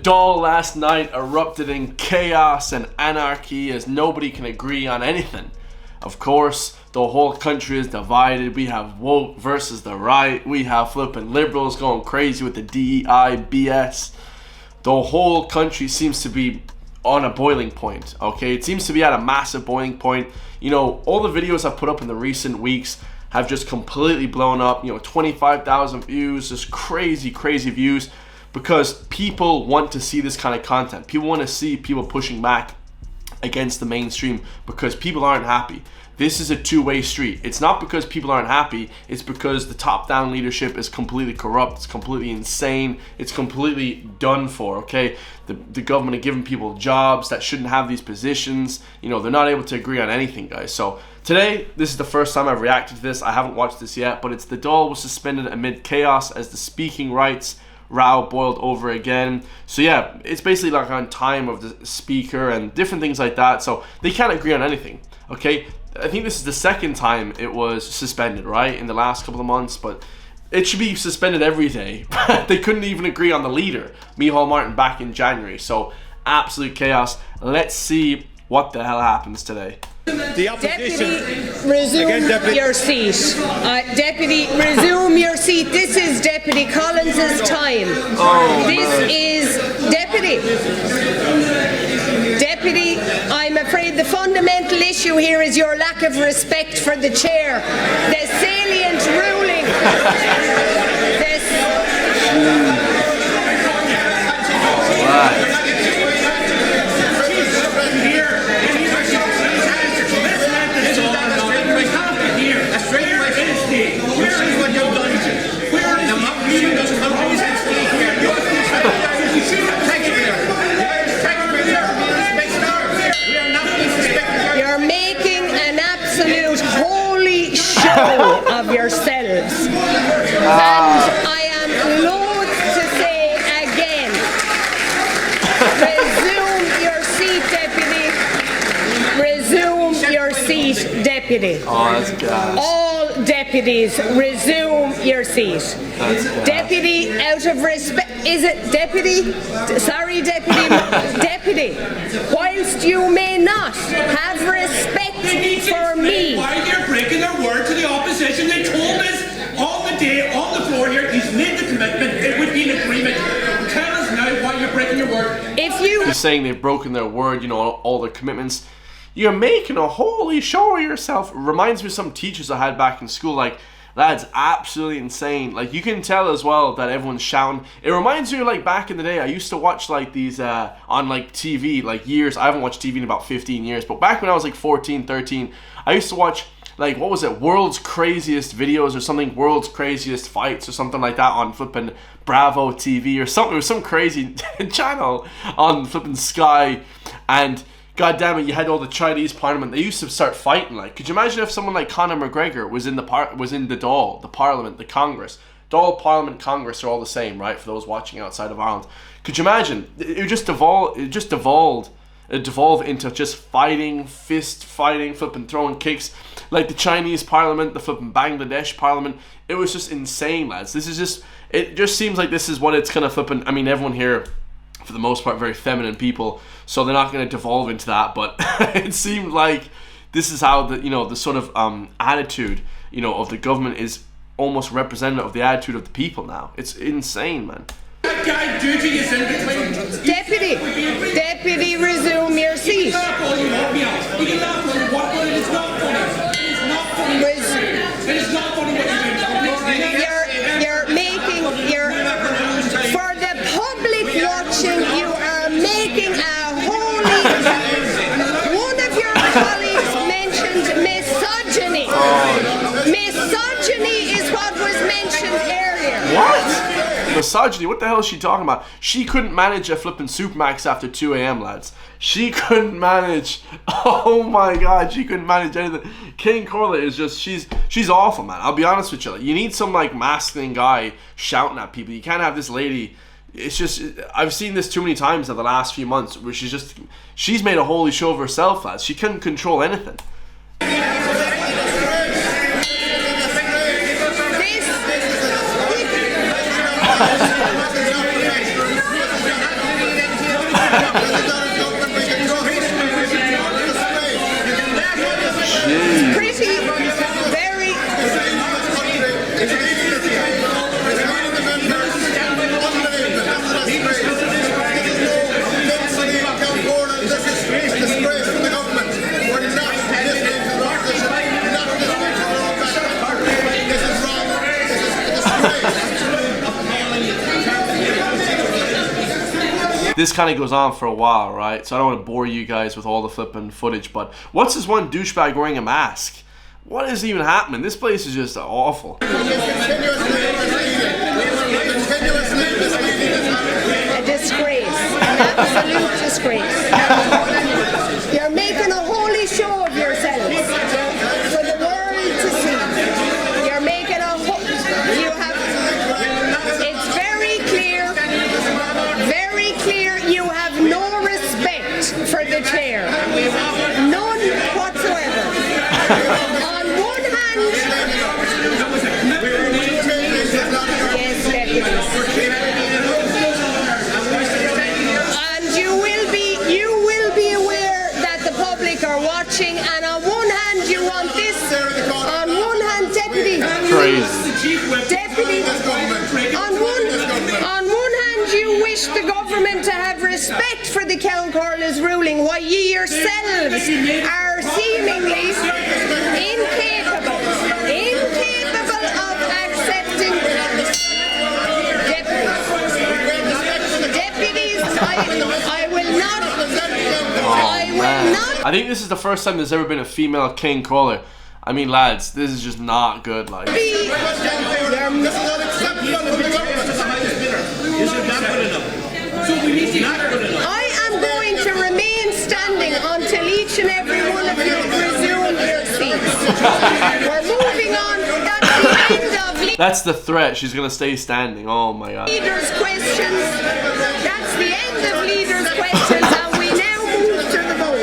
Dáil last night erupted in chaos and anarchy as nobody can agree on anything. Of course, the whole country is divided. We have woke versus the right. We have flipping liberals going crazy with the DEI BS. The whole country seems to be on a boiling point, okay? It seems to be at a massive boiling point. You know, all the videos I've put up in the recent weeks have just completely blown up. You know, 25,000 views, just crazy views, because people want to see this kind of content. People want to see people pushing back against the mainstream because people aren't happy. This is a two-way street. It's not because people aren't happy, it's because the top-down leadership is completely corrupt, it's completely insane, it's completely done for, okay? The government are giving people jobs that shouldn't have these positions. You know, they're not able to agree on anything, guys. So today, this is the first time I've reacted to this. I haven't watched this yet, but it's the Dáil was suspended amid chaos as the speaking rights row boiled over again. So yeah, it's basically like on time of the speaker and different things like that. So they can't agree on anything, okay? I think this is the second time it was suspended, right, in the last couple of months, but it should be suspended every day. They couldn't even agree on the leader, Micheál Martin, back in January. So absolute chaos. Let's see what the hell happens today. The opposition. Deputy, resume your seat. Deputy, resume your seat. This is Deputy Collins's time. This is Deputy. Deputy, I'm afraid the fundamental issue here is your lack of respect for the chair. The salient ruling. Of yourselves, and I am loath to say again, resume your seat, Deputy. Resume your seat, Deputy. Oh, that's gas. All deputies, resume your seat. Deputy, out of respect, is it Deputy? Sorry, Deputy. Deputy, whilst you may not have respect for me. Why they're breaking their word to the opposition? They told us on the day, on the floor here, he's made the commitment, it would be an agreement. Tell us now why you're breaking your word. If you... He's saying they've broken their word, you know, all their commitments. You're making a holy show of yourself. Reminds me of some teachers I had back in school, like, that's absolutely insane. Like, you can tell as well that everyone's shouting. It reminds me of, like, back in the day, I used to watch, like, these, on, like, TV, like, years. I haven't watched TV in about 15 years, but back when I was, like, 14, 13, I used to watch, like, what was it, World's Craziest Videos or something, World's Craziest Fights or something like that on flipping Bravo TV or something. It was some crazy channel on flipping Sky, and God damn it, you had all the Chinese parliament. They used to start fighting. Like, could you imagine if someone like Conor McGregor was in the Dáil, the Parliament, the Congress? Dáil, Parliament, Congress are all the same, right? For those watching outside of Ireland, could you imagine? It just devolve into just fighting, fist fighting, flipping, throwing kicks, like the Chinese Parliament, the flipping Bangladesh Parliament. It was just insane, lads. This is just. It just seems like this is what it's gonna flipping. I mean, everyone here, for the most part, very feminine people, so they're not going to devolve into that, but it seemed like this is how the, you know, the sort of attitude, you know, of the government is almost representative of the attitude of the people now. It's insane, man. Deputy, resume your seat. You're making, for the public watching, you are making a holy... One of your colleagues mentioned misogyny. Misogyny is what was mentioned earlier. What? Misogyny? What the hell is she talking about? She couldn't manage a flipping Supermax after 2 a.m., lads. She couldn't manage. Oh my God, she couldn't manage anything. King Corlett is just, she's awful, man. I'll be honest with you. You need some like masculine guy shouting at people. You can't have this lady. It's just, I've seen this too many times in the last few months where she's made a holy show of herself, lads. She couldn't control anything. Pretty, very. This kind of goes on for a while, right? So I don't want to bore you guys with all the flipping footage, but what's this one douchebag wearing a mask? What is even happening? This place is just awful. A disgrace. An absolute disgrace. You're making a holy show of yourselves for the world to see. You're making a you have. It's very clear. Very clear. You have no respect for the chair. None whatsoever. On one hand, yes, deputies. And you will be aware that the public are watching. And on one hand, you want this. On one hand, deputy. Crazy. Deputy. On one hand, you wish the government to have respect for the Count Corla's ruling, while ye yourselves are seemingly incapable of accepting deputies. I will not. I think this is the first time there's ever been a female king caller. I mean, lads, this is just not good. Like, I am going to remain standing until each and every one of you resume your seats. We're moving on. That's the end of that's the threat. She's gonna stay standing. Oh my god. leaders' questions. That's the end of leaders' questions, and we now move to the vote.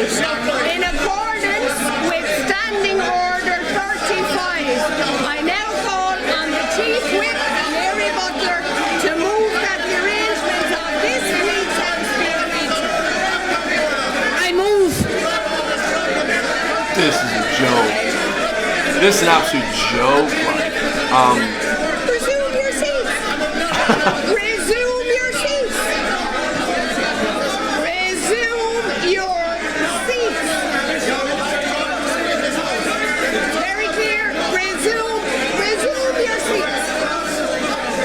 In accordance with Standing Order 35, I now call on the Chief Whip, Mary Butler, to move that the arrangements of this week's House be agreed to. I move. This is a joke. This is an absolute joke. Like, Resume your seats. Resume your seats. Resume your seats. Very clear. Resume your seats.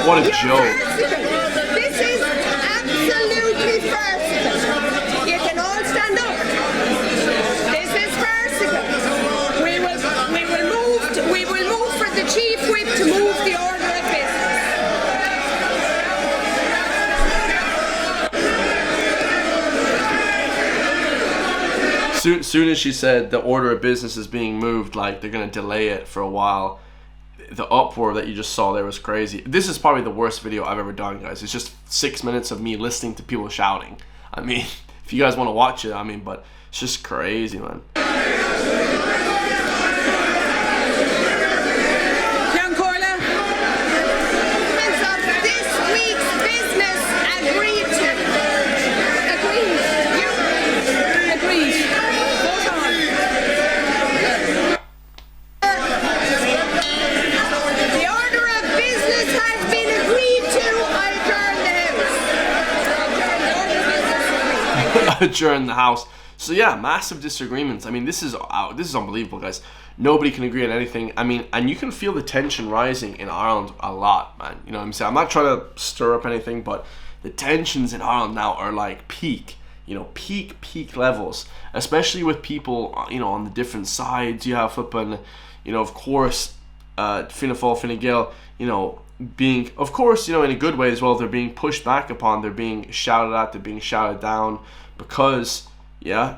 what a You're joke. farcical. This is absolutely farcical. You can all stand up. This is farcical. We will move for the Chief Whip to move the order of business. Soon as she said the order of business is being moved, like they're gonna delay it for a while, the uproar that you just saw there was crazy. This is probably the worst video I've ever done, guys. It's just 6 minutes of me listening to people shouting. I mean, if you guys want to watch it, I mean, but it's just crazy, man. Count Corla, Of this week's business agreed to. Agreed. agreed. Vote on. The order of business has been agreed to. I adjourn the House. Adjourn the House. So yeah, massive disagreements. I mean, this is unbelievable, guys. Nobody can agree on anything. I mean, and you can feel the tension rising in Ireland a lot, man. You know what I'm saying? I'm not trying to stir up anything, but the tensions in Ireland now are like peak. You know, peak levels. Especially with people, you know, on the different sides. You have flipping, you know, of course, Fianna Fáil, Fine Gael, you know, being, of course, you know, in a good way as well. They're being pushed back upon. They're being shouted at. They're being shouted down because, yeah,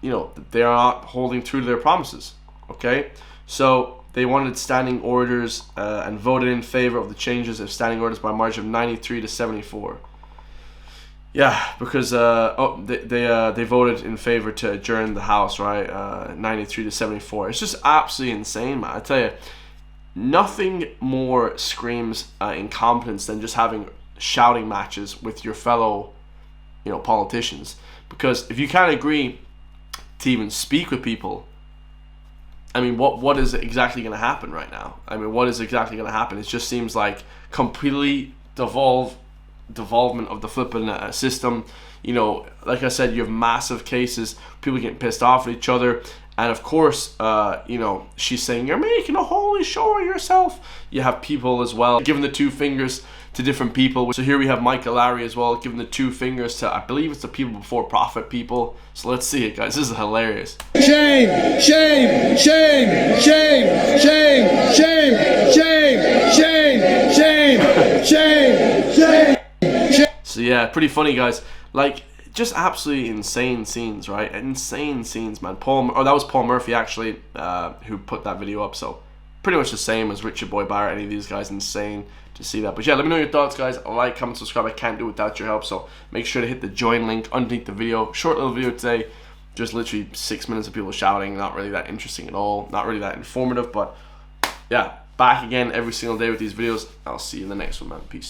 you know, they are not holding true to their promises. Okay, so they wanted standing orders and voted in favor of the changes of standing orders by a margin of 93 to 74. Yeah, because they voted in favor to adjourn the House, right? 93 to 74. It's just absolutely insane, man. I tell you, nothing more screams incompetence than just having shouting matches with your fellow you know, politicians. Because if you can't agree to even speak with people, I mean, what is exactly going to happen right now? I mean, what is exactly going to happen? It just seems like completely devolvement of the flipping system. You know, like I said, you have massive cases, people getting pissed off at each other. And of course, you know, she's saying, you're making a holy show of yourself. You have people as well giving the two fingers to different people. So here we have Michael Larry as well, giving the two fingers to, I believe it's the people before profit people. So let's see it, guys. This is hilarious. Shame, shame, shame, shame, shame, shame, shame, shame, shame, shame, shame, shame. So yeah, pretty funny, guys. Like, just absolutely insane scenes, right? Insane scenes, man. That was Paul Murphy, actually, who put that video up. So pretty much the same as Richard Boy Barrett. Any of these guys, insane to see that. But yeah, let me know your thoughts, guys. Like, comment, subscribe. I can't do it without your help, so make sure to hit the join link underneath the video. Short little video today, just literally 6 minutes of people shouting. Not really that interesting at all, not really that informative, but yeah, back again every single day with these videos. I'll see you in the next one, man. Peace.